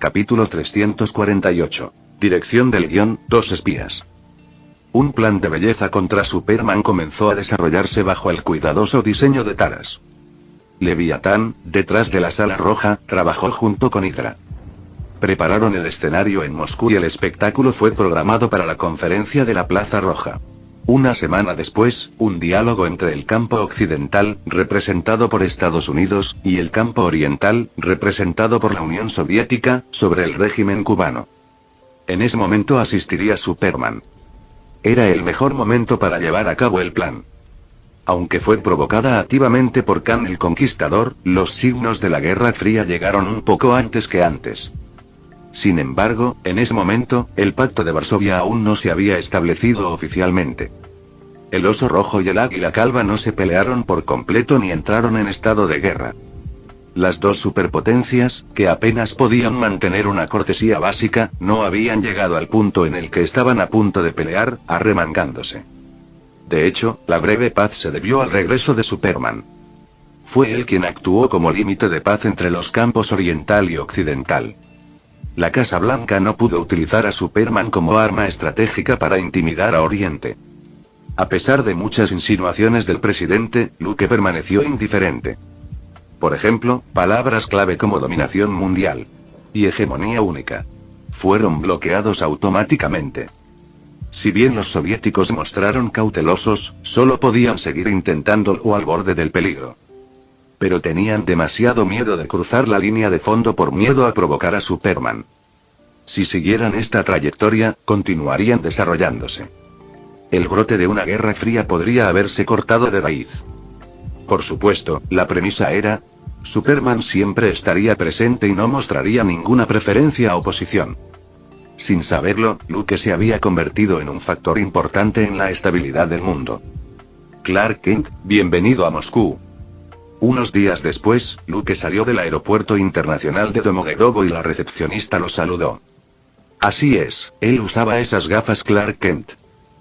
Capítulo 348. Dirección del guión, 2 espías. Un plan de belleza contra Superman comenzó a desarrollarse bajo el cuidadoso diseño de Taras. Leviatán, detrás de la Sala Roja, trabajó junto con Hydra. Prepararon el escenario en Moscú y el espectáculo fue programado para la conferencia de la Plaza Roja. Una semana después, un diálogo entre el campo occidental, representado por Estados Unidos, y el campo oriental, representado por la Unión Soviética, sobre el régimen cubano. En ese momento asistiría Superman. Era el mejor momento para llevar a cabo el plan. Aunque fue provocada activamente por Khan el Conquistador, los signos de la Guerra Fría llegaron un poco antes que antes. Sin embargo, en ese momento, el Pacto de Varsovia aún no se había establecido oficialmente. El oso rojo y el águila calva no se pelearon por completo ni entraron en estado de guerra. Las dos superpotencias, que apenas podían mantener una cortesía básica, no habían llegado al punto en el que estaban a punto de pelear, arremangándose. De hecho, la breve paz se debió al regreso de Superman. Fue él quien actuó como límite de paz entre los campos oriental y occidental. La Casa Blanca no pudo utilizar a Superman como arma estratégica para intimidar a Oriente. A pesar de muchas insinuaciones del presidente, Luke permaneció indiferente. Por ejemplo, palabras clave como dominación mundial y hegemonía única fueron bloqueados automáticamente. Si bien los soviéticos mostraron cautelosos, solo podían seguir intentándolo al borde del peligro. Pero tenían demasiado miedo de cruzar la línea de fondo por miedo a provocar a Superman. Si siguieran esta trayectoria, continuarían desarrollándose. El brote de una guerra fría podría haberse cortado de raíz. Por supuesto, la premisa era: Superman siempre estaría presente y no mostraría ninguna preferencia a oposición. Sin saberlo, Luke se había convertido en un factor importante en la estabilidad del mundo. Clark Kent, bienvenido a Moscú. Unos días después, Luke salió del aeropuerto internacional de Domodedovo y la recepcionista lo saludó. Así es, él usaba esas gafas Clark Kent.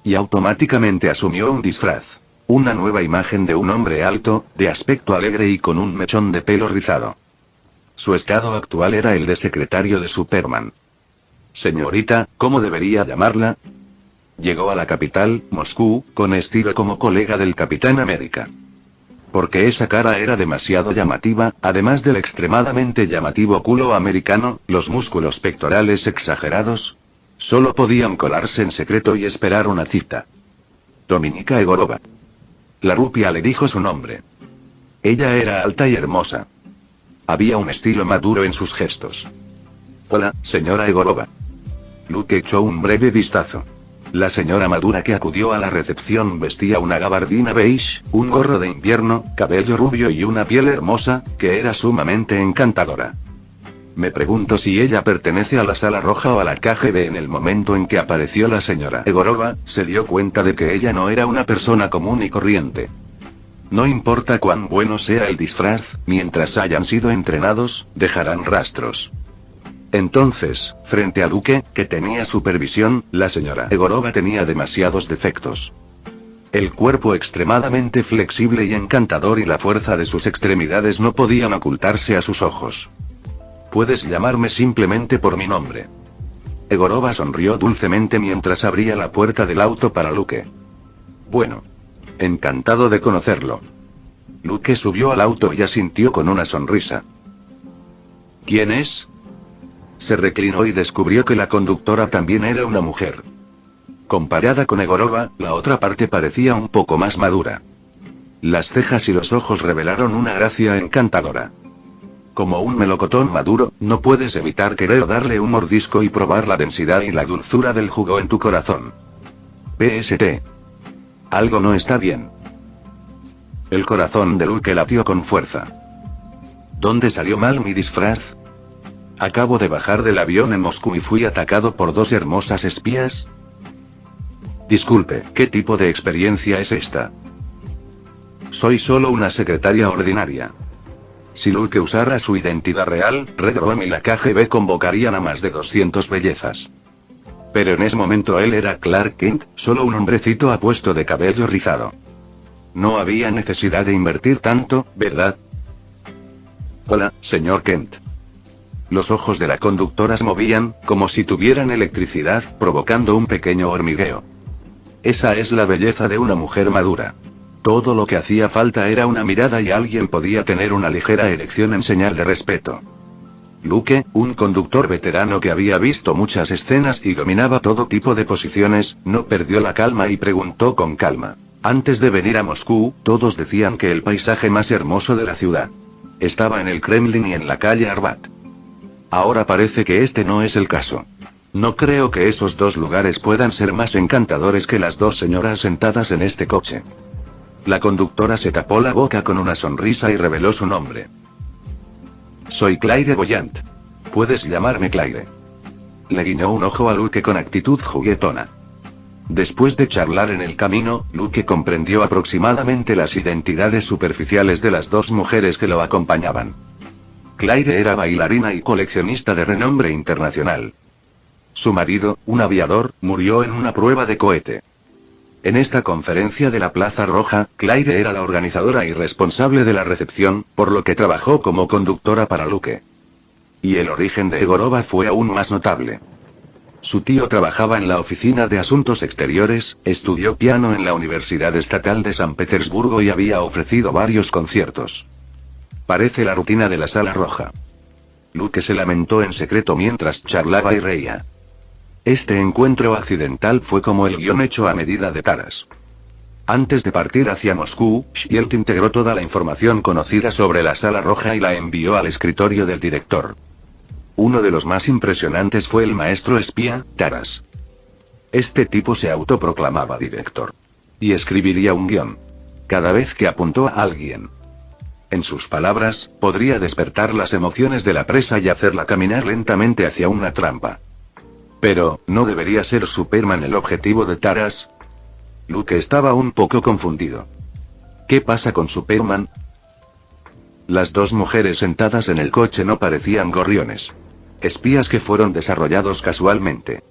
Y automáticamente asumió un disfraz. Una nueva imagen de un hombre alto, de aspecto alegre y con un mechón de pelo rizado. Su estado actual era el de secretario de Superman. Señorita, ¿cómo debería llamarla? Llegó a la capital, Moscú, con estilo como colega del Capitán América. Porque esa cara era demasiado llamativa, además del extremadamente llamativo culo americano, los músculos pectorales exagerados. Solo podían colarse en secreto y esperar una cita. Dominika Egorova. La rupia le dijo su nombre. Ella era alta y hermosa. Había un estilo maduro en sus gestos. Hola, señora Egorova. Luke echó un breve vistazo. La señora madura que acudió a la recepción vestía una gabardina beige, un gorro de invierno, cabello rubio y una piel hermosa, que era sumamente encantadora. Me pregunto si ella pertenece a la Sala Roja o a la KGB. En el momento en que apareció la señora Egorova, se dio cuenta de que ella no era una persona común y corriente. No importa cuán bueno sea el disfraz, mientras hayan sido entrenados, dejarán rastros. Entonces, frente a Luke, que tenía supervisión, la señora Egorova tenía demasiados defectos. El cuerpo extremadamente flexible y encantador y la fuerza de sus extremidades no podían ocultarse a sus ojos. Puedes llamarme simplemente por mi nombre. Egorova sonrió dulcemente mientras abría la puerta del auto para Luke. Bueno. Encantado de conocerlo. Luke subió al auto y asintió con una sonrisa. ¿Quién es? Se reclinó y descubrió que la conductora también era una mujer. Comparada con Egorova, la otra parte parecía un poco más madura. Las cejas y los ojos revelaron una gracia encantadora. Como un melocotón maduro, no puedes evitar querer darle un mordisco y probar la densidad y la dulzura del jugo en tu corazón. PST. Algo no está bien. El corazón de Luke latió con fuerza. ¿Dónde salió mal mi disfraz? Acabo de bajar del avión en Moscú y fui atacado por dos hermosas espías. Disculpe, ¿qué tipo de experiencia es esta? Soy solo una secretaria ordinaria. Si Luke usara su identidad real, Red Room y la KGB convocarían a más de 200 bellezas. Pero en ese momento él era Clark Kent, solo un hombrecito apuesto de cabello rizado. No había necesidad de invertir tanto, ¿verdad? Hola, señor Kent. Los ojos de la conductora se movían, como si tuvieran electricidad, provocando un pequeño hormigueo. Esa es la belleza de una mujer madura. Todo lo que hacía falta era una mirada y alguien podía tener una ligera erección en señal de respeto. Luke, un conductor veterano que había visto muchas escenas y dominaba todo tipo de posiciones, no perdió la calma y preguntó con calma. Antes de venir a Moscú, todos decían que el paisaje más hermoso de la ciudad estaba en el Kremlin y en la calle Arbat. Ahora parece que este no es el caso. No creo que esos dos lugares puedan ser más encantadores que las dos señoras sentadas en este coche. La conductora se tapó la boca con una sonrisa y reveló su nombre. Soy Claire Voyant. Puedes llamarme Claire. Le guiñó un ojo a Luke con actitud juguetona. Después de charlar en el camino, Luke comprendió aproximadamente las identidades superficiales de las dos mujeres que lo acompañaban. Claire era bailarina y coleccionista de renombre internacional. Su marido, un aviador, murió en una prueba de cohete. En esta conferencia de la Plaza Roja, Claire era la organizadora y responsable de la recepción, por lo que trabajó como conductora para Luke. Y el origen de Egorova fue aún más notable. Su tío trabajaba en la Oficina de Asuntos Exteriores, estudió piano en la Universidad Estatal de San Petersburgo y había ofrecido varios conciertos. Parece la rutina de la Sala Roja. Luke se lamentó en secreto mientras charlaba y reía. Este encuentro accidental fue como el guión hecho a medida de Taras. Antes de partir hacia Moscú, Shield integró toda la información conocida sobre la Sala Roja y la envió al escritorio del director. Uno de los más impresionantes fue el maestro espía, Taras. Este tipo se autoproclamaba director. Y escribiría un guión. Cada vez que apuntó a alguien. En sus palabras, podría despertar las emociones de la presa y hacerla caminar lentamente hacia una trampa. Pero, ¿no debería ser Superman el objetivo de Taras? Luke estaba un poco confundido. ¿Qué pasa con Superman? Las dos mujeres sentadas en el coche no parecían gorriones. Espías que fueron desarrollados casualmente.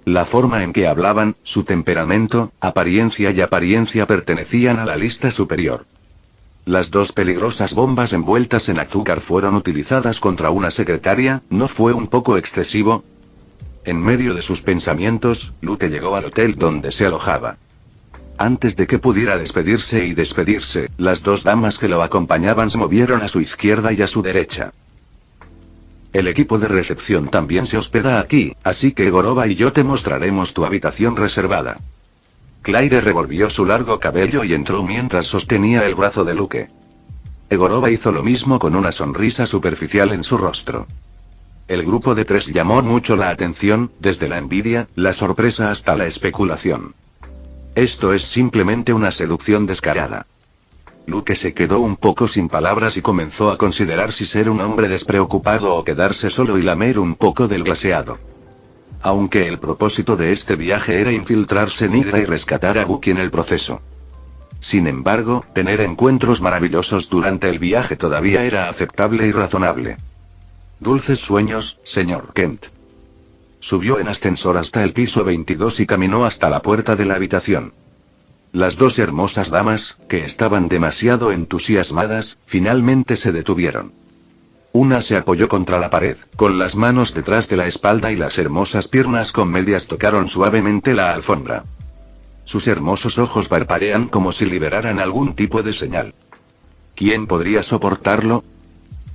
La forma en que hablaban, su temperamento, apariencia y apariencia pertenecían a la lista superior. Las dos peligrosas bombas envueltas en azúcar fueron utilizadas contra una secretaria, ¿no fue un poco excesivo? En medio de sus pensamientos, Luke llegó al hotel donde se alojaba. Antes de que pudiera despedirse, las dos damas que lo acompañaban se movieron a su izquierda y a su derecha. El equipo de recepción también se hospeda aquí, así que Egorova y yo te mostraremos tu habitación reservada. Claire revolvió su largo cabello y entró mientras sostenía el brazo de Luke. Egorova hizo lo mismo con una sonrisa superficial en su rostro. El grupo de tres llamó mucho la atención, desde la envidia, la sorpresa hasta la especulación. Esto es simplemente una seducción descarada. Luke se quedó un poco sin palabras y comenzó a considerar si ser un hombre despreocupado o quedarse solo y lamer un poco del glaseado. Aunque el propósito de este viaje era infiltrarse en Hydra y rescatar a Bucky en el proceso. Sin embargo, tener encuentros maravillosos durante el viaje todavía era aceptable y razonable. Dulces sueños, señor Kent. Subió en ascensor hasta el piso 22 y caminó hasta la puerta de la habitación. Las dos hermosas damas, que estaban demasiado entusiasmadas, finalmente se detuvieron. Una se apoyó contra la pared, con las manos detrás de la espalda y las hermosas piernas con medias tocaron suavemente la alfombra. Sus hermosos ojos parpadean como si liberaran algún tipo de señal. ¿Quién podría soportarlo?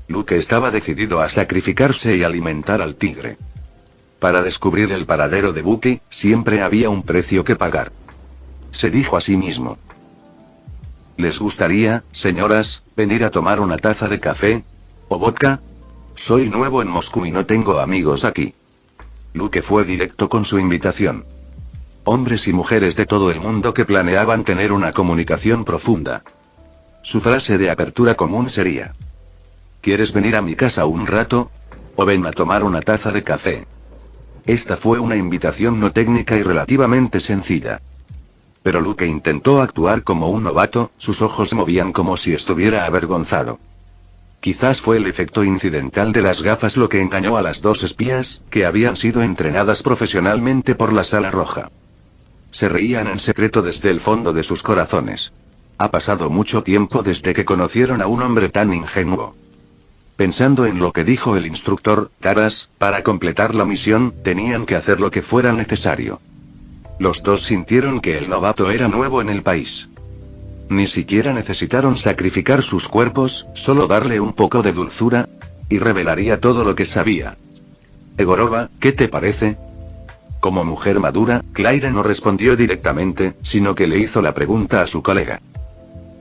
Luke estaba decidido a sacrificarse y alimentar al tigre. Para descubrir el paradero de Bucky, siempre había un precio que pagar. Se dijo a sí mismo. ¿Les gustaría, señoras, venir a tomar una taza de café? ¿O vodka? Soy nuevo en Moscú y no tengo amigos aquí. Luke fue directo con su invitación. Hombres y mujeres de todo el mundo que planeaban tener una comunicación profunda. Su frase de apertura común sería: ¿quieres venir a mi casa un rato? ¿O ven a tomar una taza de café? Esta fue una invitación no técnica y relativamente sencilla. Pero Luke intentó actuar como un novato, sus ojos se movían como si estuviera avergonzado. Quizás fue el efecto incidental de las gafas lo que engañó a las dos espías, que habían sido entrenadas profesionalmente por la Sala Roja. Se reían en secreto desde el fondo de sus corazones. Ha pasado mucho tiempo desde que conocieron a un hombre tan ingenuo. Pensando en lo que dijo el instructor, Taras, para completar la misión, tenían que hacer lo que fuera necesario. Los dos sintieron que el novato era nuevo en el país. Ni siquiera necesitaron sacrificar sus cuerpos, solo darle un poco de dulzura, y revelaría todo lo que sabía. Egorova, ¿qué te parece? Como mujer madura, Claire no respondió directamente, sino que le hizo la pregunta a su colega.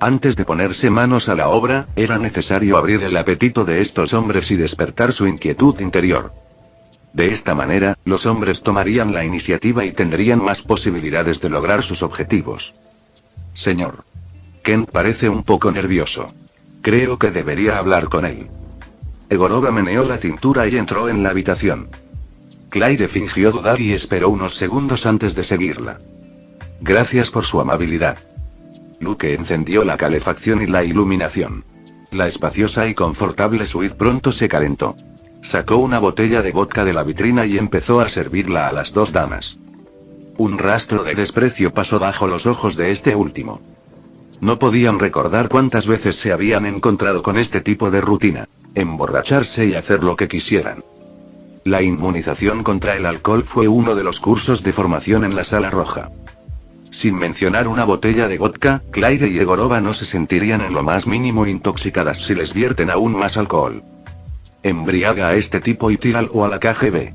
Antes de ponerse manos a la obra, era necesario abrir el apetito de estos hombres y despertar su inquietud interior. De esta manera, los hombres tomarían la iniciativa y tendrían más posibilidades de lograr sus objetivos. Señor. Kent parece un poco nervioso. Creo que debería hablar con él. Egorova meneó la cintura y entró en la habitación. Claire fingió dudar y esperó unos segundos antes de seguirla. Gracias por su amabilidad. Luke encendió la calefacción y la iluminación. La espaciosa y confortable suite pronto se calentó. Sacó una botella de vodka de la vitrina y empezó a servirla a las dos damas. Un rastro de desprecio pasó bajo los ojos de este último. No podían recordar cuántas veces se habían encontrado con este tipo de rutina: emborracharse y hacer lo que quisieran. La inmunización contra el alcohol fue uno de los cursos de formación en la Sala Roja. Sin mencionar una botella de vodka, Claire y Egorova no se sentirían en lo más mínimo intoxicadas si les vierten aún más alcohol. Embriaga a este tipo y tíralo a la KGB.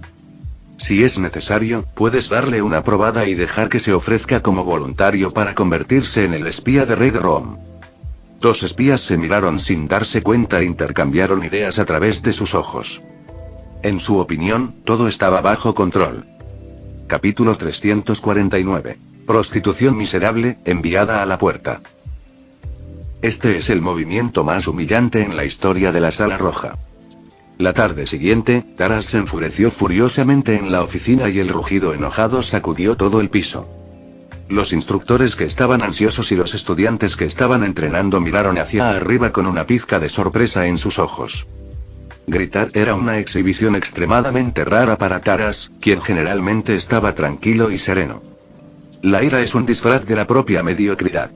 Si es necesario, puedes darle una probada y dejar que se ofrezca como voluntario para convertirse en el espía de Red Room. Dos espías se miraron sin darse cuenta e intercambiaron ideas a través de sus ojos. En su opinión, todo estaba bajo control. Capítulo 349. Prostitución miserable, enviada a la puerta. Este es el movimiento más humillante en la historia de la Sala Roja. La tarde siguiente, Taras se enfureció furiosamente en la oficina y el rugido enojado sacudió todo el piso. Los instructores que estaban ansiosos y los estudiantes que estaban entrenando miraron hacia arriba con una pizca de sorpresa en sus ojos. Gritar era una exhibición extremadamente rara para Taras, quien generalmente estaba tranquilo y sereno. La ira es un disfraz de la propia mediocridad.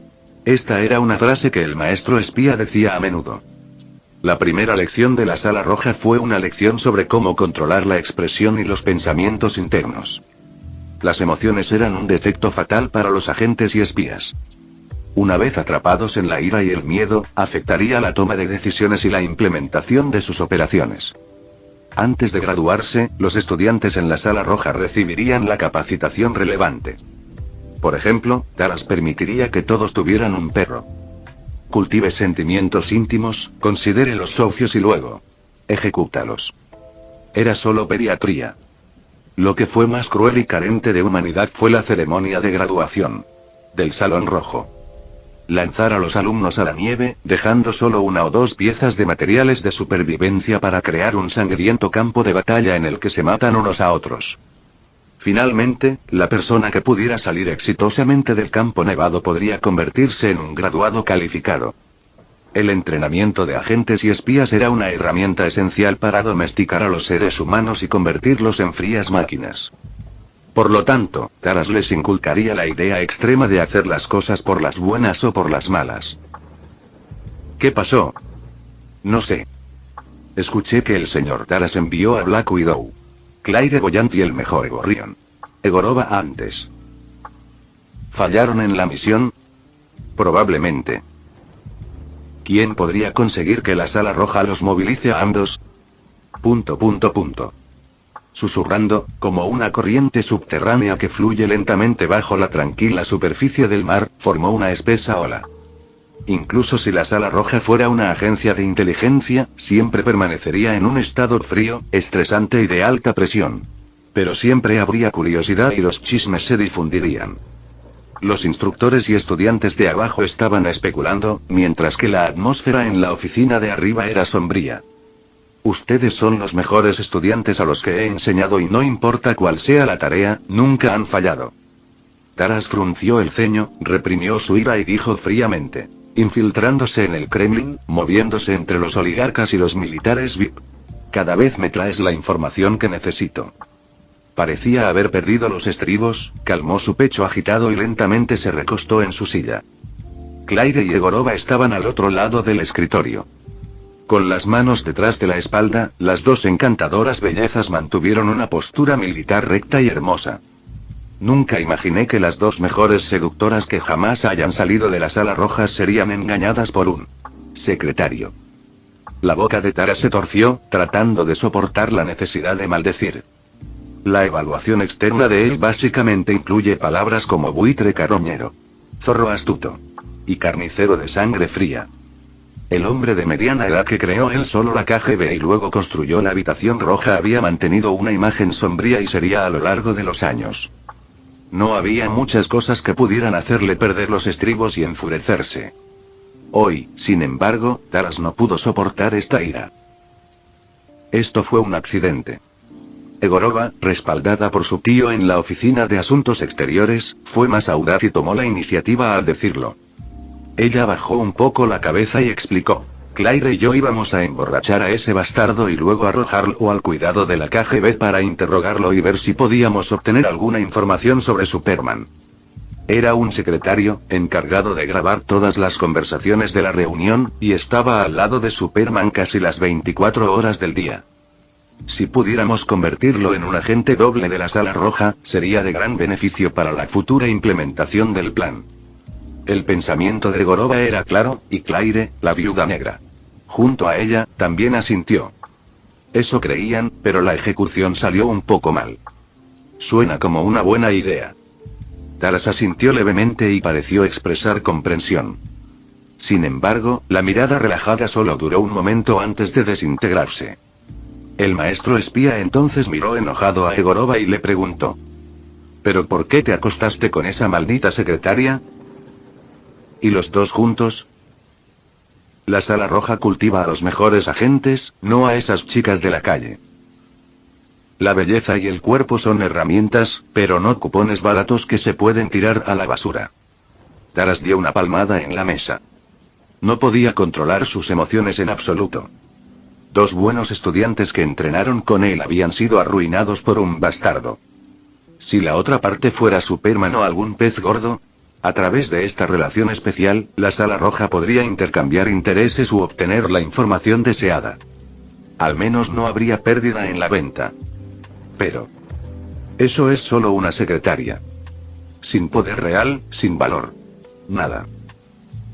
Esta era una frase que el maestro espía decía a menudo. La primera lección de la Sala Roja fue una lección sobre cómo controlar la expresión y los pensamientos internos. Las emociones eran un defecto fatal para los agentes y espías. Una vez atrapados en la ira y el miedo, afectaría la toma de decisiones y la implementación de sus operaciones. Antes de graduarse, los estudiantes en la Sala Roja recibirían la capacitación relevante. Por ejemplo, Taras permitiría que todos tuvieran un perro. Cultive sentimientos íntimos, considere los socios y luego ejecútalos. Era solo pediatría. Lo que fue más cruel y carente de humanidad fue la ceremonia de graduación del Salón Rojo. Lanzar a los alumnos a la nieve, dejando solo una o dos piezas de materiales de supervivencia para crear un sangriento campo de batalla en el que se matan unos a otros. Finalmente, la persona que pudiera salir exitosamente del campo nevado podría convertirse en un graduado calificado. El entrenamiento de agentes y espías era una herramienta esencial para domesticar a los seres humanos y convertirlos en frías máquinas. Por lo tanto, Taras les inculcaría la idea extrema de hacer las cosas por las buenas o por las malas. ¿Qué pasó? No sé. Escuché que el señor Taras envió a Black Widow, Claire Boyant y el mejor Egorrion. Egorova antes. ¿Fallaron en la misión? Probablemente. ¿Quién podría conseguir que la Sala Roja los movilice a ambos? Susurrando, como una corriente subterránea que fluye lentamente bajo la tranquila superficie del mar, formó una espesa ola. Incluso si la Sala Roja fuera una agencia de inteligencia, siempre permanecería en un estado frío, estresante y de alta presión. Pero siempre habría curiosidad y los chismes se difundirían. Los instructores y estudiantes de abajo estaban especulando, mientras que la atmósfera en la oficina de arriba era sombría. Ustedes son los mejores estudiantes a los que he enseñado y no importa cuál sea la tarea, nunca han fallado. Taras frunció el ceño, reprimió su ira y dijo fríamente. Infiltrándose en el Kremlin, moviéndose entre los oligarcas y los militares VIP. Cada vez me traes la información que necesito. Parecía haber perdido los estribos, calmó su pecho agitado y lentamente se recostó en su silla. Claire y Egorova estaban al otro lado del escritorio. Con las manos detrás de la espalda, las dos encantadoras bellezas mantuvieron una postura militar recta y hermosa. Nunca imaginé que las dos mejores seductoras que jamás hayan salido de la sala roja serían engañadas por un secretario. La boca de Tara se torció, tratando de soportar la necesidad de maldecir. La evaluación externa de él básicamente incluye palabras como buitre carroñero, zorro astuto y carnicero de sangre fría. El hombre de mediana edad que creó él solo la KGB y luego construyó la habitación roja había mantenido una imagen sombría y seria a lo largo de los años. No había muchas cosas que pudieran hacerle perder los estribos y enfurecerse. Hoy, sin embargo, Taras no pudo soportar esta ira. Esto fue un accidente. Egorova, respaldada por su tío en la oficina de asuntos exteriores, fue más audaz y tomó la iniciativa al decirlo. Ella bajó un poco la cabeza y explicó. Claire y yo íbamos a emborrachar a ese bastardo y luego arrojarlo al cuidado de la KGB para interrogarlo y ver si podíamos obtener alguna información sobre Superman. Era un secretario, encargado de grabar todas las conversaciones de la reunión, y estaba al lado de Superman casi las 24 horas del día. Si pudiéramos convertirlo en un agente doble de la Sala Roja, sería de gran beneficio para la futura implementación del plan. El pensamiento de Egorova era claro, y Claire, la viuda negra, junto a ella, también asintió. Eso creían, pero la ejecución salió un poco mal. Suena como una buena idea. Taras asintió levemente y pareció expresar comprensión. Sin embargo, la mirada relajada solo duró un momento antes de desintegrarse. El maestro espía entonces miró enojado a Egorova y le preguntó. ¿Pero por qué te acostaste con esa maldita secretaria? ¿Y los dos juntos? La Sala Roja cultiva a los mejores agentes, no a esas chicas de la calle. La belleza y el cuerpo son herramientas, pero no cupones baratos que se pueden tirar a la basura. Taras dio una palmada en la mesa. No podía controlar sus emociones en absoluto. Dos buenos estudiantes que entrenaron con él habían sido arruinados por un bastardo. Si la otra parte fuera Superman o algún pez gordo, a través de esta relación especial, la Sala Roja podría intercambiar intereses u obtener la información deseada. Al menos no habría pérdida en la venta. Pero eso es solo una secretaria. Sin poder real, sin valor. Nada.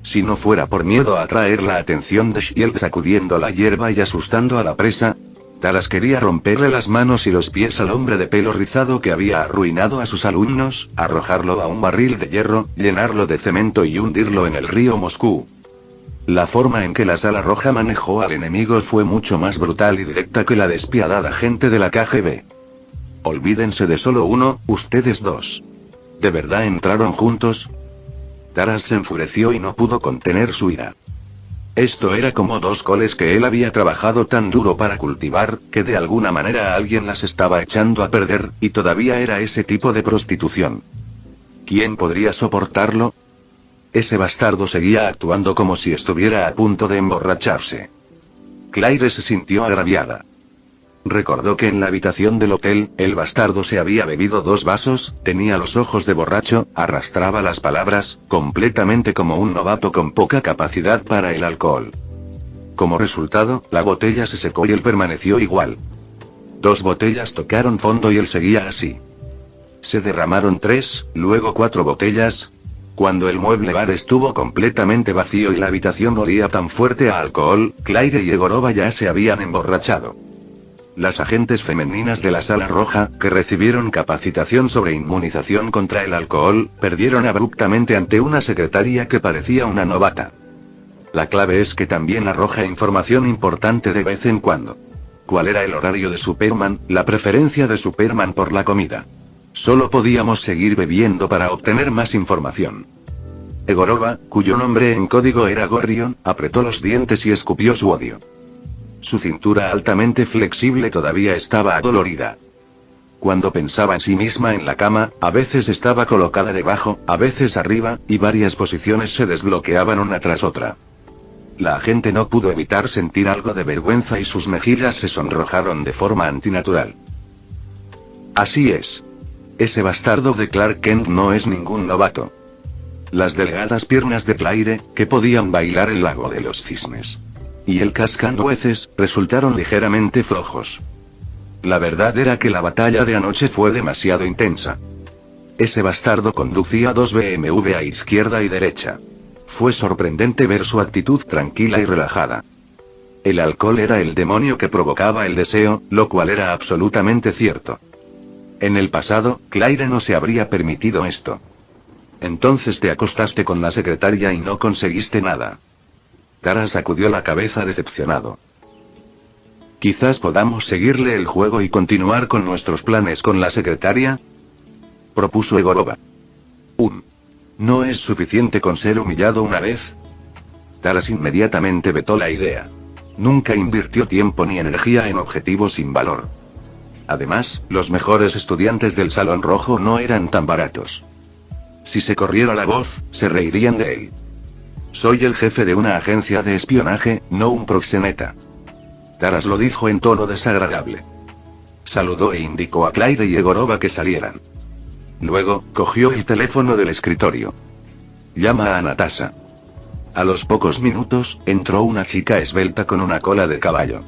Si no fuera por miedo a atraer la atención de Shield sacudiendo la hierba y asustando a la presa, Taras quería romperle las manos y los pies al hombre de pelo rizado que había arruinado a sus alumnos, arrojarlo a un barril de hierro, llenarlo de cemento y hundirlo en el río Moscú. La forma en que la Sala Roja manejó al enemigo fue mucho más brutal y directa que la despiadada gente de la KGB. Olvídense de solo uno, ustedes dos. ¿De verdad entraron juntos? Taras se enfureció y no pudo contener su ira. Esto era como dos coles que él había trabajado tan duro para cultivar, que de alguna manera alguien las estaba echando a perder, y todavía era ese tipo de prostitución. ¿Quién podría soportarlo? Ese bastardo seguía actuando como si estuviera a punto de emborracharse. Claire se sintió agraviada. Recordó que en la habitación del hotel, el bastardo se había bebido 2 vasos, tenía los ojos de borracho, arrastraba las palabras, completamente como un novato con poca capacidad para el alcohol. Como resultado, la botella se secó y él permaneció igual. 2 botellas tocaron fondo y él seguía así. Se derramaron 3, luego 4 botellas. Cuando el mueble bar estuvo completamente vacío y la habitación olía tan fuerte a alcohol, Claire y Egorova ya se habían emborrachado. Las agentes femeninas de la Sala Roja, que recibieron capacitación sobre inmunización contra el alcohol, perdieron abruptamente ante una secretaria que parecía una novata. La clave es que también arroja información importante de vez en cuando. ¿Cuál era el horario de Superman, la preferencia de Superman por la comida? Solo podíamos seguir bebiendo para obtener más información. Egorova, cuyo nombre en código era Gorrion, apretó los dientes y escupió su odio. Su cintura altamente flexible todavía estaba adolorida. Cuando pensaba en sí misma en la cama, a veces estaba colocada debajo, a veces arriba, y varias posiciones se desbloqueaban una tras otra. La agente no pudo evitar sentir algo de vergüenza y sus mejillas se sonrojaron de forma antinatural. Así es. Ese bastardo de Clark Kent no es ningún novato. Las delgadas piernas de Claire, que podían bailar el lago de los cisnes. y el cascanueces, resultaron ligeramente flojos. La verdad era que la batalla de anoche fue demasiado intensa. Ese bastardo conducía 2 BMW a izquierda y derecha. Fue sorprendente ver su actitud tranquila y relajada. El alcohol era el demonio que provocaba el deseo, lo cual era absolutamente cierto. En el pasado, Claire no se habría permitido esto. Entonces te acostaste con la secretaria y no conseguiste nada. Tara sacudió la cabeza decepcionado. Quizás podamos seguirle el juego y continuar con nuestros planes con la secretaria, propuso Egorova. ¿No es suficiente con ser humillado una vez? Taras inmediatamente vetó la idea. Nunca invirtió tiempo ni energía en objetivos sin valor. Además, los mejores estudiantes del Salón Rojo no eran tan baratos. Si se corriera la voz, se reirían de él. Soy el jefe de una agencia de espionaje, no un proxeneta. Taras lo dijo en tono desagradable. Saludó e indicó a Claire y Egorova que salieran. Luego, cogió el teléfono del escritorio. Llama a Natasha. A los pocos minutos, entró una chica esbelta con una cola de caballo.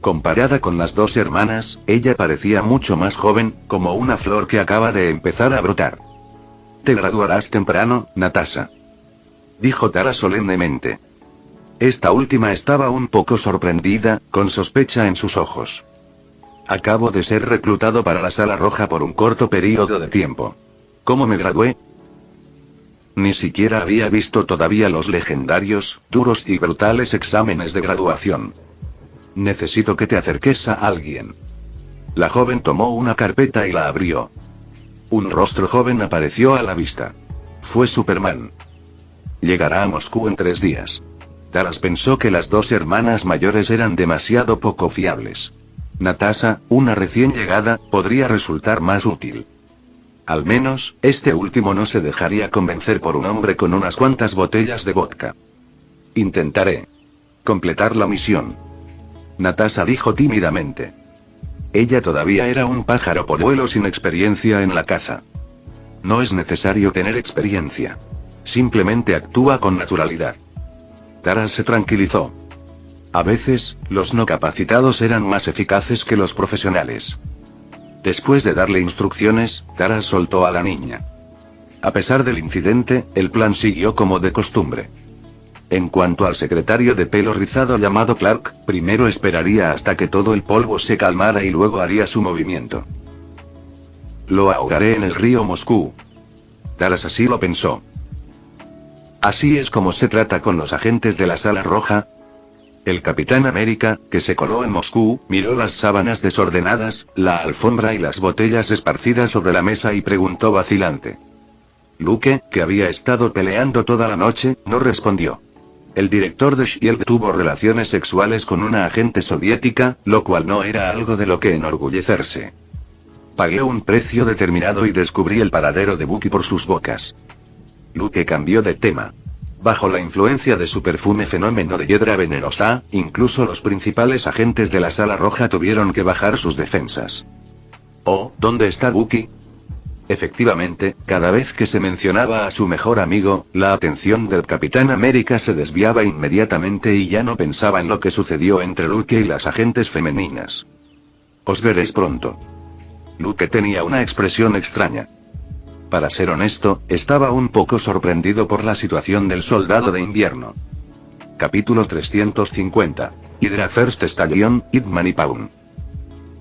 Comparada con las 2 hermanas, ella parecía mucho más joven, como una flor que acaba de empezar a brotar. Te graduarás temprano, Natasha, dijo Tara solemnemente. Esta última estaba un poco sorprendida, con sospecha en sus ojos. Acabo de ser reclutado para la Sala Roja por un corto periodo de tiempo. ¿Cómo me gradué? Ni siquiera había visto todavía los legendarios, duros y brutales exámenes de graduación. Necesito que te acerques a alguien. La joven tomó una carpeta y la abrió. Un rostro joven apareció a la vista. Fue Superman. Llegará a Moscú en 3 días. Taras pensó que las 2 hermanas mayores eran demasiado poco fiables. Natasha, una recién llegada, podría resultar más útil. Al menos, este último no se dejaría convencer por un hombre con unas cuantas botellas de vodka. Intentaré completar la misión, Natasha dijo tímidamente. Ella todavía era un pájaro polluelo sin experiencia en la caza. No es necesario tener experiencia. Simplemente actúa con naturalidad. Taras se tranquilizó. A veces, los no capacitados eran más eficaces que los profesionales. Después de darle instrucciones, Taras soltó a la niña. A pesar del incidente, el plan siguió como de costumbre. En cuanto al secretario de pelo rizado llamado Clark, primero esperaría hasta que todo el polvo se calmara y luego haría su movimiento. Lo ahogaré en el río Moscú. Taras así lo pensó. Así es como se trata con los agentes de la Sala Roja. El Capitán América, que se coló en Moscú, miró las sábanas desordenadas, la alfombra y las botellas esparcidas sobre la mesa y preguntó vacilante. Luke, que había estado peleando toda la noche, no respondió. El director de S.H.I.E.L.D. tuvo relaciones sexuales con una agente soviética, lo cual no era algo de lo que enorgullecerse. Pagué un precio determinado y descubrí el paradero de Bucky por sus bocas. Luke cambió de tema. Bajo la influencia de su perfume fenómeno de hiedra venenosa, incluso los principales agentes de la Sala Roja tuvieron que bajar sus defensas. Oh, ¿dónde está Bucky? Efectivamente, cada vez que se mencionaba a su mejor amigo, la atención del Capitán América se desviaba inmediatamente y ya no pensaba en lo que sucedió entre Luke y las agentes femeninas. Os veréis pronto. Luke tenía una expresión extraña. Para ser honesto, estaba un poco sorprendido por la situación del soldado de invierno. Capítulo 350. Hydra First Stallion, Hitman y Pawn.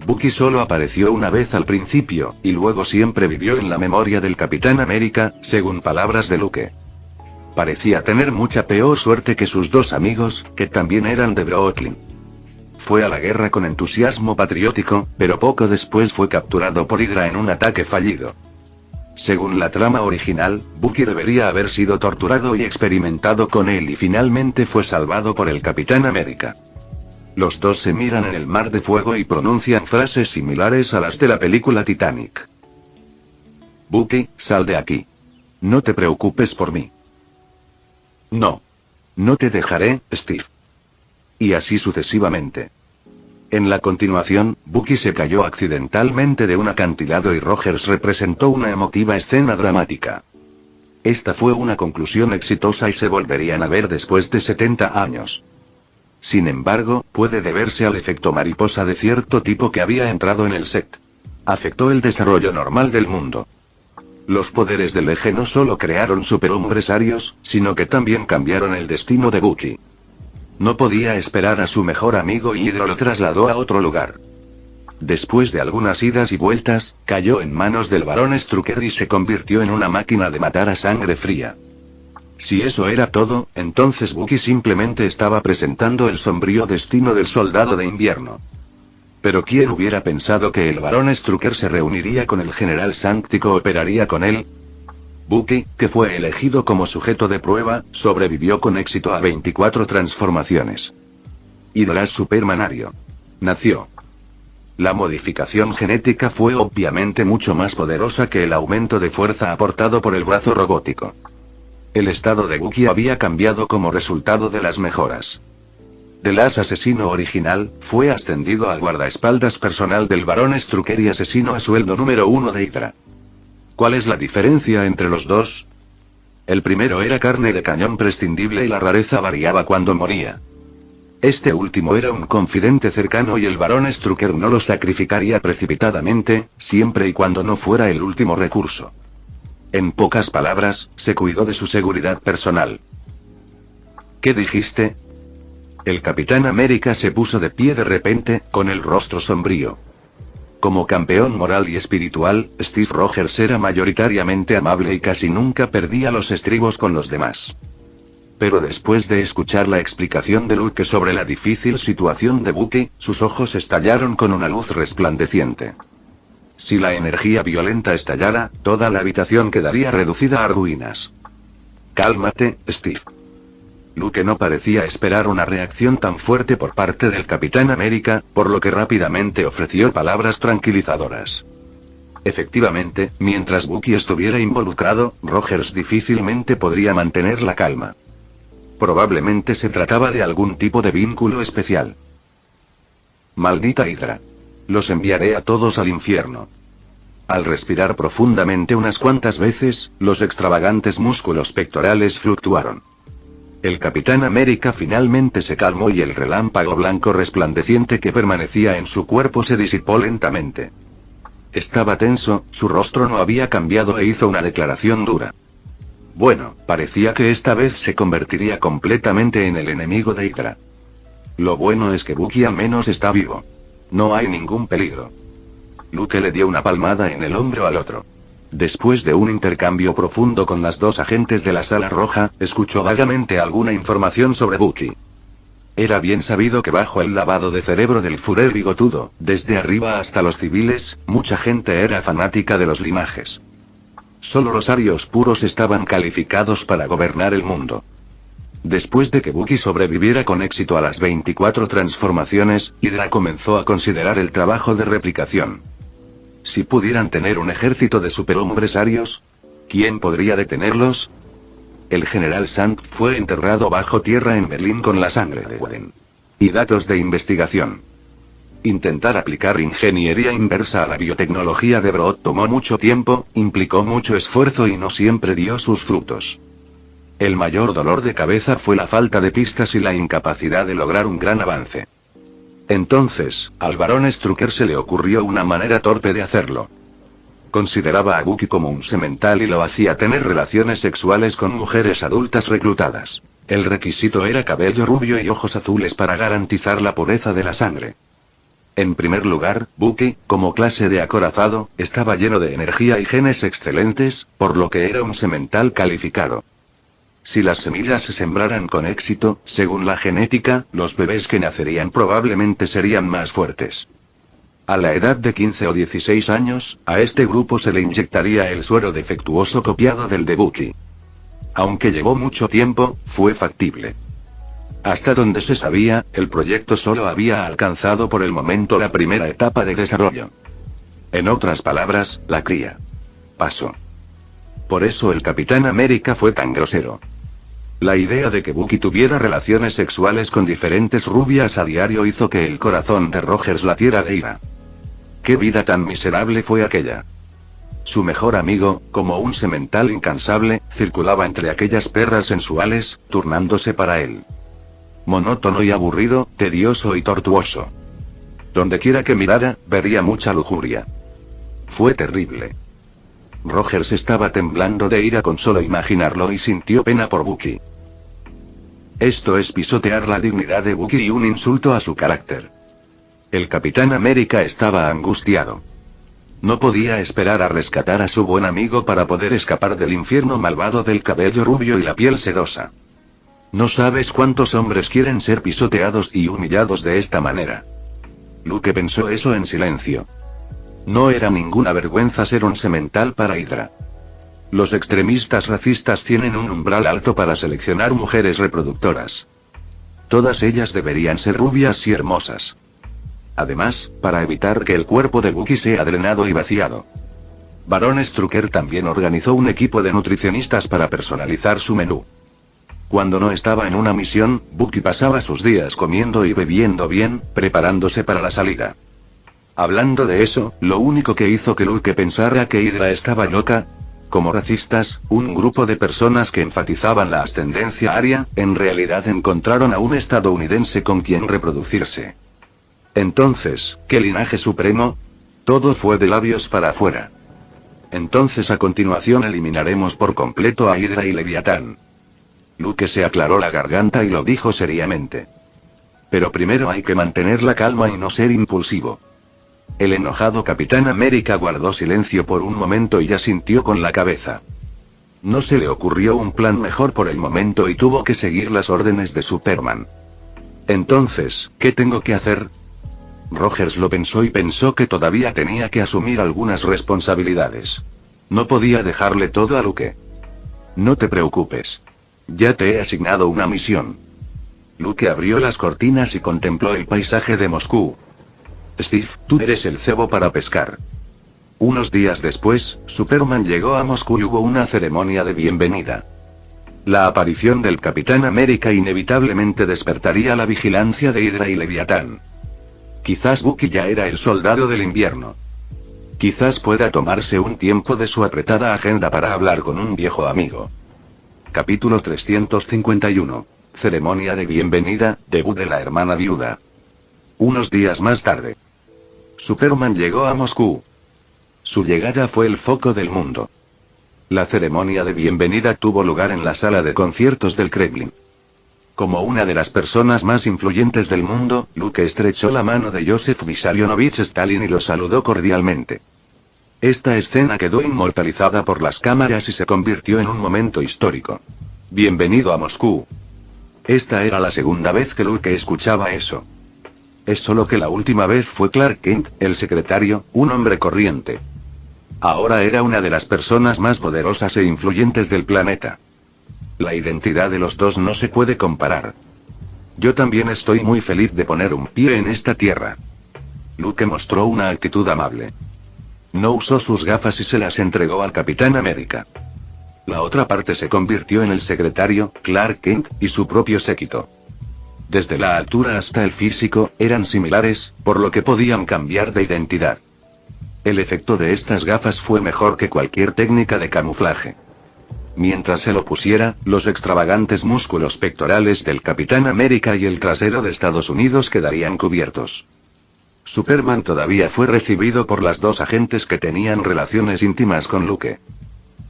Bucky solo apareció una vez al principio, y luego siempre vivió en la memoria del Capitán América, según palabras de Luke. Parecía tener mucha peor suerte que sus 2 amigos, que también eran de Brooklyn. Fue a la guerra con entusiasmo patriótico, pero poco después fue capturado por Hydra en un ataque fallido. Según la trama original, Bucky debería haber sido torturado y experimentado con él y finalmente fue salvado por el Capitán América. Los dos se miran en el mar de fuego y pronuncian frases similares a las de la película Titanic. Bucky, sal de aquí. No te preocupes por mí. No. No te dejaré, Steve. Y así sucesivamente. En la continuación, Bucky se cayó accidentalmente de un acantilado y Rogers representó una emotiva escena dramática. Esta fue una conclusión exitosa y se volverían a ver después de 70 años. Sin embargo, puede deberse al efecto mariposa de cierto tipo que había entrado en el set. Afectó el desarrollo normal del mundo. Los poderes del eje no solo crearon superhombres arios, sino que también cambiaron el destino de Bucky. No podía esperar a su mejor amigo y Hydra lo trasladó a otro lugar. Después de algunas idas y vueltas, cayó en manos del barón Strucker y se convirtió en una máquina de matar a sangre fría. Si eso era todo, entonces Bucky simplemente estaba presentando el sombrío destino del soldado de invierno. Pero ¿quién hubiera pensado que el barón Strucker se reuniría con el general Sankt y cooperaría con él? Bucky, que fue elegido como sujeto de prueba, sobrevivió con éxito a 24 transformaciones. Hydra Supermanario. Nació. La modificación genética fue obviamente mucho más poderosa que el aumento de fuerza aportado por el brazo robótico. El estado de Bucky había cambiado como resultado de las mejoras. The Last asesino original, fue ascendido a guardaespaldas personal del barón Strucker y asesino a sueldo número 1 de Hydra. ¿Cuál es la diferencia entre los dos? El primero era carne de cañón prescindible y la rareza variaba cuando moría. Este último era un confidente cercano y el barón Strucker no lo sacrificaría precipitadamente, siempre y cuando no fuera el último recurso. En pocas palabras, se cuidó de su seguridad personal. ¿Qué dijiste? El Capitán América se puso de pie de repente, con el rostro sombrío. Como campeón moral y espiritual, Steve Rogers era mayoritariamente amable y casi nunca perdía los estribos con los demás. Pero después de escuchar la explicación de Luke sobre la difícil situación de Bucky, sus ojos estallaron con una luz resplandeciente. Si la energía violenta estallara, toda la habitación quedaría reducida a ruinas. Cálmate, Steve. Luke no parecía esperar una reacción tan fuerte por parte del Capitán América, por lo que rápidamente ofreció palabras tranquilizadoras. Efectivamente, mientras Bucky estuviera involucrado, Rogers difícilmente podría mantener la calma. Probablemente se trataba de algún tipo de vínculo especial. Maldita Hydra. Los enviaré a todos al infierno. Al respirar profundamente unas cuantas veces, los extravagantes músculos pectorales fluctuaron. El Capitán América finalmente se calmó y el relámpago blanco resplandeciente que permanecía en su cuerpo se disipó lentamente. Estaba tenso, su rostro no había cambiado e hizo una declaración dura. Bueno, parecía que esta vez se convertiría completamente en el enemigo de Hydra. Lo bueno es que Bucky al menos está vivo. No hay ningún peligro. Luke le dio una palmada en el hombro al otro. Después de un intercambio profundo con las dos agentes de la Sala Roja, escuchó vagamente alguna información sobre Bucky. Era bien sabido que bajo el lavado de cerebro del Führer bigotudo, desde arriba hasta los civiles, mucha gente era fanática de los linajes. Solo los arios puros estaban calificados para gobernar el mundo. Después de que Bucky sobreviviera con éxito a las 24 transformaciones, Hydra comenzó a considerar el trabajo de replicación. Si pudieran tener un ejército de superhombres arios, ¿quién podría detenerlos? El general Sand fue enterrado bajo tierra en Berlín con la sangre de Weden. Y datos de investigación. Intentar aplicar ingeniería inversa a la biotecnología de Brood tomó mucho tiempo, implicó mucho esfuerzo y no siempre dio sus frutos. El mayor dolor de cabeza fue la falta de pistas y la incapacidad de lograr un gran avance. Entonces, al barón Strucker se le ocurrió una manera torpe de hacerlo. Consideraba a Bucky como un semental y lo hacía tener relaciones sexuales con mujeres adultas reclutadas. El requisito era cabello rubio y ojos azules para garantizar la pureza de la sangre. En primer lugar, Bucky, como clase de acorazado, estaba lleno de energía y genes excelentes, por lo que era un semental calificado. Si las semillas se sembraran con éxito, según la genética, los bebés que nacerían probablemente serían más fuertes. A la edad de 15 o 16 años, a este grupo se le inyectaría el suero defectuoso copiado del de Bucky. Aunque llevó mucho tiempo, fue factible. Hasta donde se sabía, el proyecto solo había alcanzado por el momento la primera etapa de desarrollo. En otras palabras, la cría. Paso. Por eso el Capitán América fue tan grosero. La idea de que Bucky tuviera relaciones sexuales con diferentes rubias a diario hizo que el corazón de Rogers latiera de ira. ¿Qué vida tan miserable fue aquella? Su mejor amigo, como un semental incansable, circulaba entre aquellas perras sensuales, turnándose para él. monótono y aburrido, tedioso y tortuoso. Donde quiera que mirara, vería mucha lujuria. Fue terrible. Rogers estaba temblando de ira con solo imaginarlo y sintió pena por Bucky. Esto es pisotear la dignidad de Bucky y un insulto a su carácter. El Capitán América estaba angustiado. No podía esperar a rescatar a su buen amigo para poder escapar del infierno malvado del cabello rubio y la piel sedosa. No sabes cuántos hombres quieren ser pisoteados y humillados de esta manera. Luke pensó eso en silencio. No era ninguna vergüenza ser un semental para Hydra. Los extremistas racistas tienen un umbral alto para seleccionar mujeres reproductoras. Todas ellas deberían ser rubias y hermosas. Además, para evitar que el cuerpo de Bucky sea drenado y vaciado. Barón Strucker también organizó un equipo de nutricionistas para personalizar su menú. Cuando no estaba en una misión, Bucky pasaba sus días comiendo y bebiendo bien, preparándose para la salida. Hablando de eso, lo único que hizo que Luke pensara que Hydra estaba loca, como racistas, un grupo de personas que enfatizaban la ascendencia aria, en realidad encontraron a un estadounidense con quien reproducirse. Entonces, ¿qué linaje supremo? Todo fue de labios para afuera. Entonces a continuación eliminaremos por completo a Hydra y Leviatán. Luke se aclaró la garganta y lo dijo seriamente. Pero primero hay que mantener la calma y no ser impulsivo. El enojado Capitán América guardó silencio por un momento y asintió con la cabeza. No se le ocurrió un plan mejor por el momento y tuvo que seguir las órdenes de Superman. Entonces, ¿qué tengo que hacer? Rogers lo pensó y pensó que todavía tenía que asumir algunas responsabilidades. No podía dejarle todo a Luke. No te preocupes. Ya te he asignado una misión. Luke abrió las cortinas y contempló el paisaje de Moscú. Steve, tú eres el cebo para pescar. Unos días después, Superman llegó a Moscú y hubo una ceremonia de bienvenida. La aparición del Capitán América inevitablemente despertaría la vigilancia de Hydra y Leviatán. Quizás Bucky ya era el soldado del invierno. Quizás pueda tomarse un tiempo de su apretada agenda para hablar con un viejo amigo. Capítulo 351. Ceremonia de bienvenida, debut de la hermana viuda. Unos días más tarde. Superman llegó a Moscú. Su llegada fue el foco del mundo. La ceremonia de bienvenida tuvo lugar en la sala de conciertos del Kremlin. Como una de las personas más influyentes del mundo, Luke estrechó la mano de Joseph Vissarionovich Stalin y lo saludó cordialmente. Esta escena quedó inmortalizada por las cámaras y se convirtió en un momento histórico. Bienvenido a Moscú. Esta era la segunda vez que Luke escuchaba eso. Es solo que la última vez fue Clark Kent, el secretario, un hombre corriente. Ahora era una de las personas más poderosas e influyentes del planeta. La identidad de los dos no se puede comparar. Yo también estoy muy feliz de poner un pie en esta tierra. Luke mostró una actitud amable. No usó sus gafas y se las entregó al Capitán América. La otra parte se convirtió en el secretario, Clark Kent, y su propio séquito. Desde la altura hasta el físico, eran similares, por lo que podían cambiar de identidad. El efecto de estas gafas fue mejor que cualquier técnica de camuflaje. Mientras se lo pusiera, los extravagantes músculos pectorales del Capitán América y el trasero de Estados Unidos quedarían cubiertos. Superman todavía fue recibido por las dos agentes que tenían relaciones íntimas con Luke.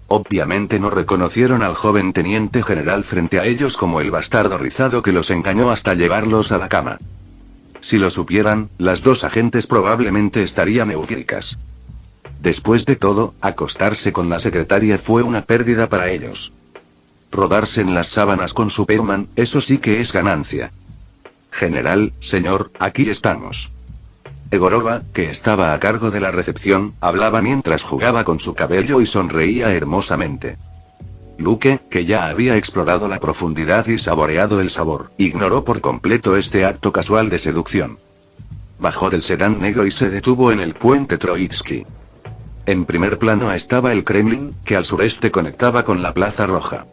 Obviamente no reconocieron al joven teniente general frente a ellos como el bastardo rizado que los engañó hasta llevarlos a la cama. Si lo supieran, las dos agentes probablemente estarían eufóricas. Después de todo, acostarse con la secretaria fue una pérdida para ellos. Rodarse en las sábanas con Superman, eso sí que es ganancia. General, señor, aquí estamos. Egorova, que estaba a cargo de la recepción, hablaba mientras jugaba con su cabello y sonreía hermosamente. Luke, que ya había explorado la profundidad y saboreado el sabor, ignoró por completo este acto casual de seducción. Bajó del sedán negro y se detuvo en el puente Troitsky. En primer plano estaba el Kremlin, que al sureste conectaba con la Plaza Roja.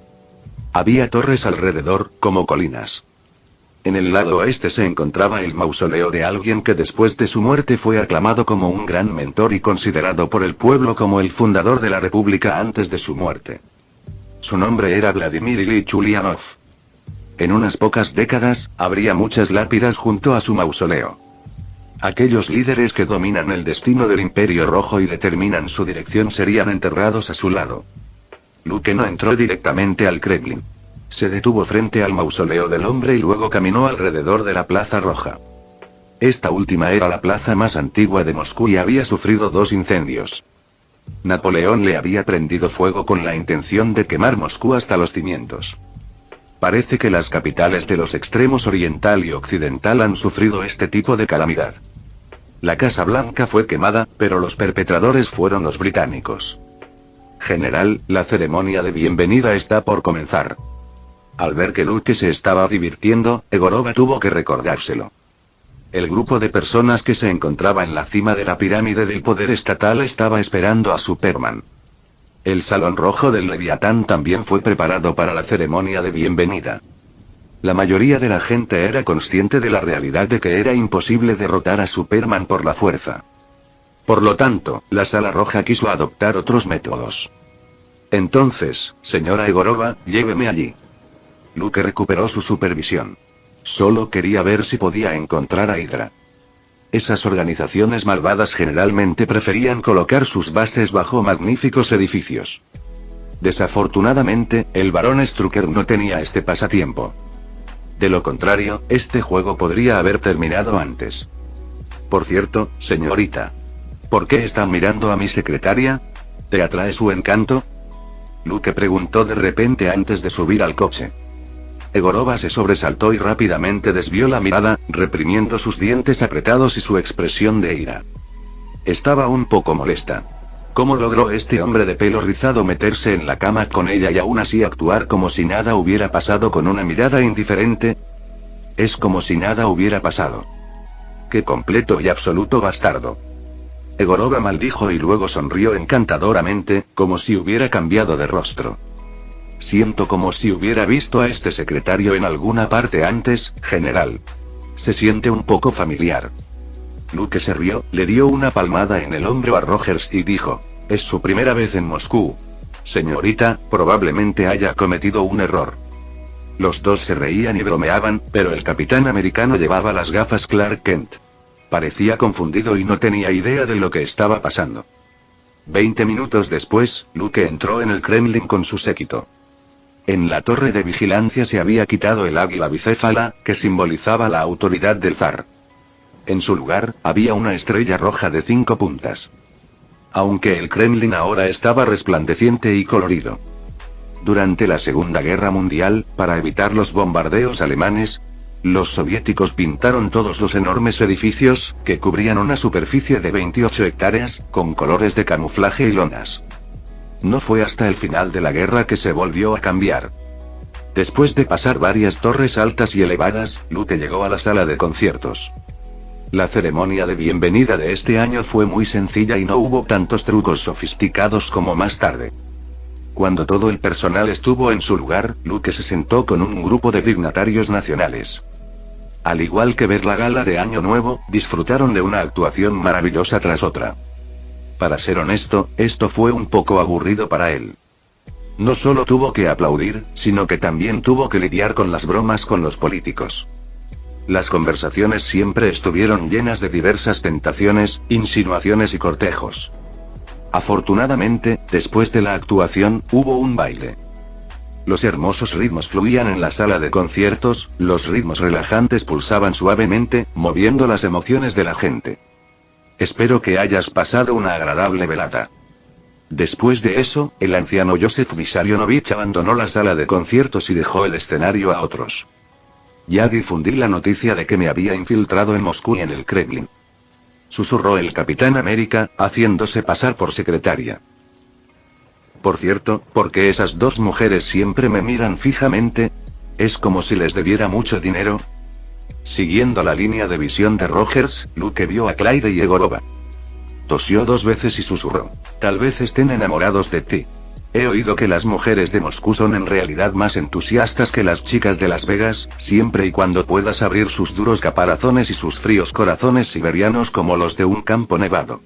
Había torres alrededor, como colinas. En el lado oeste se encontraba el mausoleo de alguien que después de su muerte fue aclamado como un gran mentor y considerado por el pueblo como el fundador de la República antes de su muerte. Su nombre era Vladimir Ilich Ulyanov. En unas pocas décadas, habría muchas lápidas junto a su mausoleo. Aquellos líderes que dominan el destino del Imperio Rojo y determinan su dirección serían enterrados a su lado. Luke no entró directamente al Kremlin. Se detuvo frente al mausoleo del hombre y luego caminó alrededor de la Plaza Roja. Esta última era la plaza más antigua de Moscú y había sufrido 2 incendios. Napoleón le había prendido fuego con la intención de quemar Moscú hasta los cimientos. Parece que las capitales de los extremos oriental y occidental han sufrido este tipo de calamidad. La Casa Blanca fue quemada, pero los perpetradores fueron los británicos. General, la ceremonia de bienvenida está por comenzar. Al ver que Luke se estaba divirtiendo, Egorova tuvo que recordárselo. El grupo de personas que se encontraba en la cima de la pirámide del poder estatal estaba esperando a Superman. El Salón Rojo del Leviatán también fue preparado para la ceremonia de bienvenida. La mayoría de la gente era consciente de la realidad de que era imposible derrotar a Superman por la fuerza. Por lo tanto, la Sala Roja quiso adoptar otros métodos. Entonces, señora Egorova, lléveme allí. Luke recuperó su supervisión. Solo quería ver si podía encontrar a Hydra. Esas organizaciones malvadas generalmente preferían colocar sus bases bajo magníficos edificios. Desafortunadamente, el barón Strucker no tenía este pasatiempo. De lo contrario, este juego podría haber terminado antes. Por cierto, señorita. ¿Por qué está mirando a mi secretaria? ¿Te atrae su encanto? Luke preguntó de repente antes de subir al coche. Egorova se sobresaltó y rápidamente desvió la mirada, reprimiendo sus dientes apretados y su expresión de ira. Estaba un poco molesta. ¿Cómo logró este hombre de pelo rizado meterse en la cama con ella y aún así actuar como si nada hubiera pasado con una mirada indiferente? Es como si nada hubiera pasado. ¡Qué completo y absoluto bastardo! Egorova maldijo y luego sonrió encantadoramente, como si hubiera cambiado de rostro. Siento como si hubiera visto a este secretario en alguna parte antes, general. Se siente un poco familiar. Luke se rió, le dio una palmada en el hombro a Rogers y dijo, es su primera vez en Moscú. Señorita, probablemente haya cometido un error. Los dos se reían y bromeaban, pero el capitán americano llevaba las gafas Clark Kent. Parecía confundido y no tenía idea de lo que estaba pasando. 20 minutos después, Luke entró en el Kremlin con su séquito. En la torre de vigilancia se había quitado el águila bicéfala, que simbolizaba la autoridad del zar. En su lugar, había una estrella roja de 5 puntas. Aunque el Kremlin ahora estaba resplandeciente y colorido. Durante la Segunda Guerra Mundial, para evitar los bombardeos alemanes, los soviéticos pintaron todos los enormes edificios, que cubrían una superficie de 28 hectáreas, con colores de camuflaje y lonas. No fue hasta el final de la guerra que se volvió a cambiar. Después de pasar varias torres altas y elevadas, Luke llegó a la sala de conciertos. La ceremonia de bienvenida de este año fue muy sencilla y no hubo tantos trucos sofisticados como más tarde. Cuando todo el personal estuvo en su lugar, Luke se sentó con un grupo de dignatarios nacionales. Al igual que ver la gala de Año Nuevo, disfrutaron de una actuación maravillosa tras otra. Para ser honesto, esto fue un poco aburrido para él. No solo tuvo que aplaudir, sino que también tuvo que lidiar con las bromas con los políticos. Las conversaciones siempre estuvieron llenas de diversas tentaciones, insinuaciones y cortejos. Afortunadamente, después de la actuación, hubo un baile. Los hermosos ritmos fluían en la sala de conciertos, los ritmos relajantes pulsaban suavemente, moviendo las emociones de la gente. Espero que hayas pasado una agradable velada. Después de eso, el anciano Joseph Vissarionovich abandonó la sala de conciertos y dejó el escenario a otros. Ya difundí la noticia de que me había infiltrado en Moscú y en el Kremlin. Susurró el Capitán América, haciéndose pasar por secretaria. Por cierto, ¿por qué esas dos mujeres siempre me miran fijamente? ¿Es como si les debiera mucho dinero? Siguiendo la línea de visión de Rogers, Luke vio a Claire y Egorova. Tosió 2 veces y susurró. Tal vez estén enamorados de ti. He oído que las mujeres de Moscú son en realidad más entusiastas que las chicas de Las Vegas, siempre y cuando puedas abrir sus duros caparazones y sus fríos corazones siberianos como los de un campo nevado.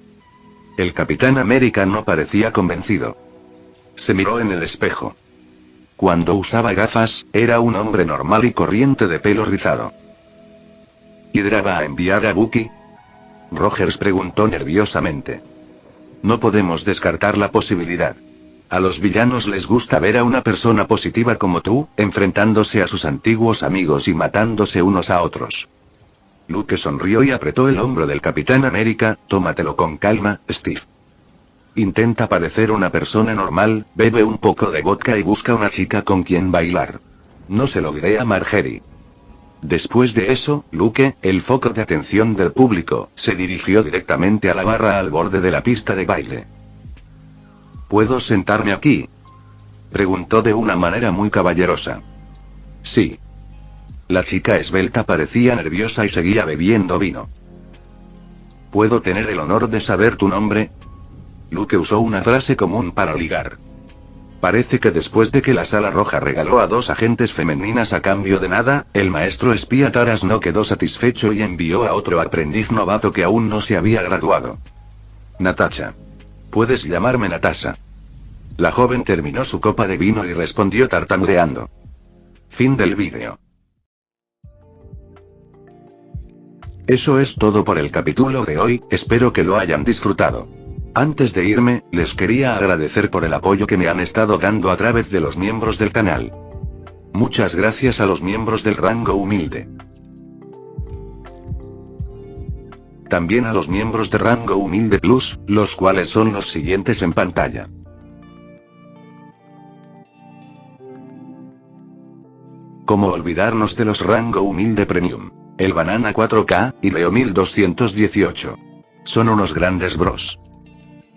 El Capitán América no parecía convencido. Se miró en el espejo. Cuando usaba gafas, era un hombre normal y corriente de pelo rizado. ¿Hydra va a enviar a Bucky? Rogers preguntó nerviosamente. No podemos descartar la posibilidad. A los villanos les gusta ver a una persona positiva como tú, enfrentándose a sus antiguos amigos y matándose unos a otros. Luke sonrió y apretó el hombro del Capitán América. Tómatelo con calma, Steve. Intenta parecer una persona normal, bebe un poco de vodka y busca una chica con quien bailar. No se lo diré a Marjorie. Después de eso, Luke, el foco de atención del público, se dirigió directamente a la barra al borde de la pista de baile. ¿Puedo sentarme aquí?, preguntó de una manera muy caballerosa. Sí. La chica esbelta parecía nerviosa y seguía bebiendo vino. ¿Puedo tener el honor de saber tu nombre? Luke usó una frase común para ligar. Parece que después de que la Sala Roja regaló a 2 agentes femeninas a cambio de nada, el maestro espía Taras no quedó satisfecho y envió a otro aprendiz novato que aún no se había graduado. Natasha. Puedes llamarme Natasha. La joven terminó su copa de vino y respondió tartamudeando. Fin del vídeo. Eso es todo por el capítulo de hoy, espero que lo hayan disfrutado. Antes de irme, les quería agradecer por el apoyo que me han estado dando a través de los miembros del canal. Muchas gracias a los miembros del rango humilde. También a los miembros de rango humilde plus, los cuales son los siguientes en pantalla. ¿Cómo olvidarnos de los rango humilde premium? El Banana 4K, y Leo 1218. Son unos grandes bros.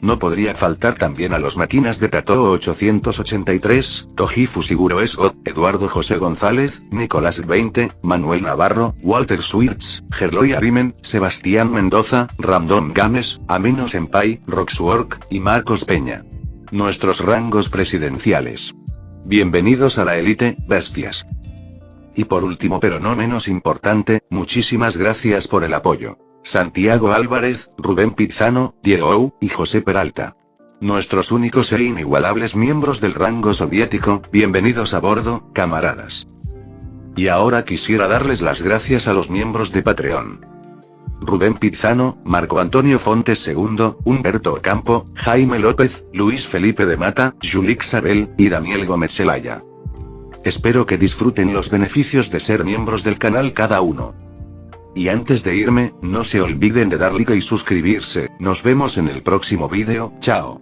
No podría faltar también a los máquinas de Tato 883, Tojifu Siguro Esgot, Eduardo José González, Nicolás 20, Manuel Navarro, Walter Swirtz, Gerloy Arimen, Sebastián Mendoza, Random Games, Amino Senpai, Roxwork, y Marcos Peña. Nuestros rangos presidenciales. Bienvenidos a la élite, bestias. Y por último pero no menos importante, muchísimas gracias por el apoyo. Santiago Álvarez, Rubén Pizano, Diego y José Peralta. Nuestros únicos e inigualables miembros del rango soviético, bienvenidos a bordo, camaradas. Y ahora quisiera darles las gracias a los miembros de Patreon. Rubén Pizano, Marco Antonio Fontes II, Humberto Ocampo, Jaime López, Luis Felipe de Mata, Julix Sabel, y Daniel Gómez Zelaya. Espero que disfruten los beneficios de ser miembros del canal cada uno. Y antes de irme, no se olviden de dar like y suscribirse. Nos vemos en el próximo vídeo, chao.